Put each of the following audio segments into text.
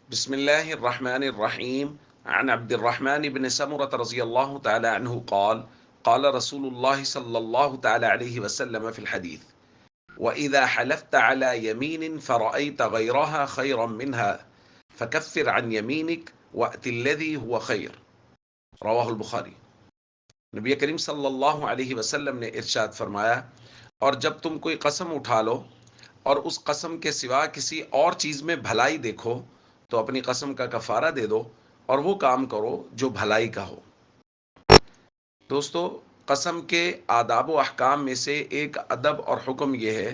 بسم الله الرحمن الرحيم. عن عبد الرحمن بن سمرة رضي الله تعالى عنه قال قال رسول الله صلى الله تعالى عليه وسلم في الحديث: وإذا حلفت على يمين فرأيت غيرها خيرا منها فكفر عن يمينك وأت الذي هو خير. رواہ البخاری۔ نبی کریم صلی اللہ علیہ وسلم نے ارشاد فرمایا، اور جب تم کوئی قسم اٹھا لو اور اس قسم کے سوا کسی اور چیز میں بھلائی دیکھو تو اپنی قسم کا کفارہ دے دو اور وہ کام کرو جو بھلائی کا ہو۔ دوستو، قسم کے آداب و احکام میں سے ایک ادب اور حکم یہ ہے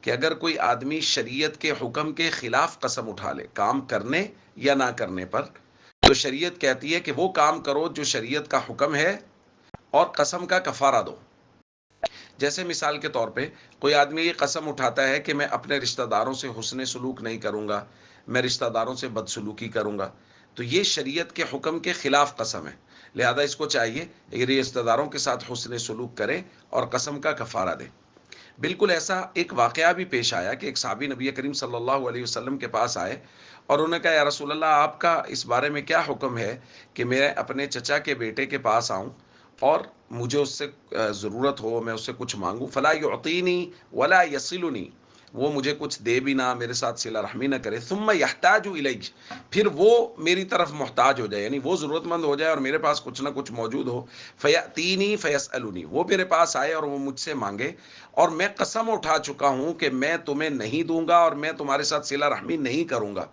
کہ اگر کوئی آدمی شریعت کے حکم کے خلاف قسم اٹھا لے کام کرنے یا نہ کرنے پر، تو شریعت کہتی ہے کہ وہ کام کرو جو شریعت کا حکم ہے اور قسم کا کفارہ دو۔ جیسے مثال کے طور پہ کوئی آدمی یہ قسم اٹھاتا ہے کہ میں اپنے رشتہ داروں سے حسن سلوک نہیں کروں گا، میں رشتہ داروں سے بدسلوکی کروں گا، تو یہ شریعت کے حکم کے خلاف قسم ہے، لہذا اس کو چاہیے کہ رشتہ داروں کے ساتھ حسن سلوک کرے اور قسم کا کفارہ دے۔ بالکل ایسا ایک واقعہ بھی پیش آیا کہ ایک صحابی نبی کریم صلی اللہ علیہ وسلم کے پاس آئے اور انہوں نے کہا، یا رسول اللہ، آپ کا اس بارے میں کیا حکم ہے کہ میں اپنے چچا کے بیٹے کے پاس آؤں اور مجھے اس سے ضرورت ہو، میں اس سے کچھ مانگوں، فلا یعطینی ولا یصلنی، وہ مجھے کچھ دے بھی نہ، میرے ساتھ صلہ رحمی نہ کرے، ثم یحتاج الی، پھر وہ میری طرف محتاج ہو جائے، یعنی وہ ضرورت مند ہو جائے اور میرے پاس کچھ نہ کچھ موجود ہو، فیاتینی فیسالنی، وہ میرے پاس آئے اور وہ مجھ سے مانگے اور میں قسم اٹھا چکا ہوں کہ میں تمہیں نہیں دوں گا اور میں تمہارے ساتھ صلہ رحمی نہیں کروں گا،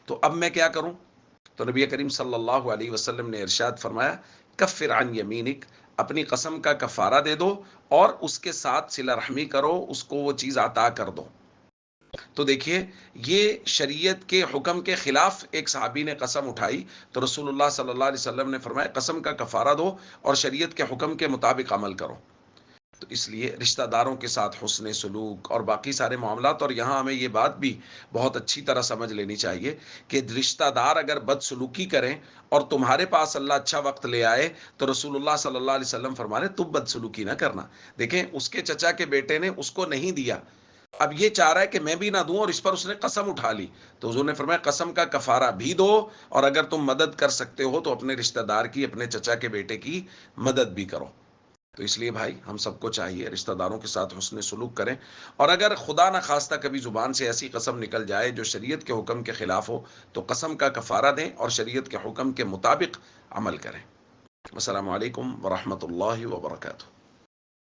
تو اب میں کیا کروں؟ تو نبی کریم صلی اللہ علیہ وسلم نے ارشاد فرمایا، کفر عن یمینک، اپنی قسم کا کفارہ دے دو اور اس کے ساتھ صلہ رحمی کرو، اس کو وہ چیز عطا کر دو۔ تو دیکھیے، یہ شریعت کے حکم کے خلاف ایک صحابی نے قسم اٹھائی تو رسول اللہ صلی اللہ علیہ وسلم نے فرمایا قسم کا کفارہ دو اور شریعت کے حکم کے مطابق عمل کرو۔ تو اس لیے رشتہ داروں کے ساتھ حسن سلوک اور باقی سارے معاملات، اور یہاں ہمیں یہ بات بھی بہت اچھی طرح سمجھ لینی چاہیے کہ رشتہ دار اگر بد سلوکی کریں اور تمہارے پاس اللہ اچھا وقت لے آئے تو رسول اللہ صلی اللہ علیہ وسلم فرما رہے تم بد سلوکی نہ کرنا۔ دیکھیں، اس کے چچا کے بیٹے نے اس کو نہیں دیا، اب یہ چاہ رہا ہے کہ میں بھی نہ دوں، اور اس پر اس نے قسم اٹھا لی، تو حضور نے فرمایا قسم کا کفارہ بھی دو، اور اگر تم مدد کر سکتے ہو تو اپنے رشتہ دار کی، اپنے چچا کے بیٹے کی مدد بھی کرو۔ تو اس لیے بھائی، ہم سب کو چاہیے رشتہ داروں کے ساتھ حسن سلوک کریں، اور اگر خدا نہ خواستہ کبھی زبان سے ایسی قسم نکل جائے جو شریعت کے حکم کے خلاف ہو تو قسم کا کفارہ دیں اور شریعت کے حکم کے مطابق عمل کریں۔ السلام علیکم ورحمۃ اللہ وبرکاتہ۔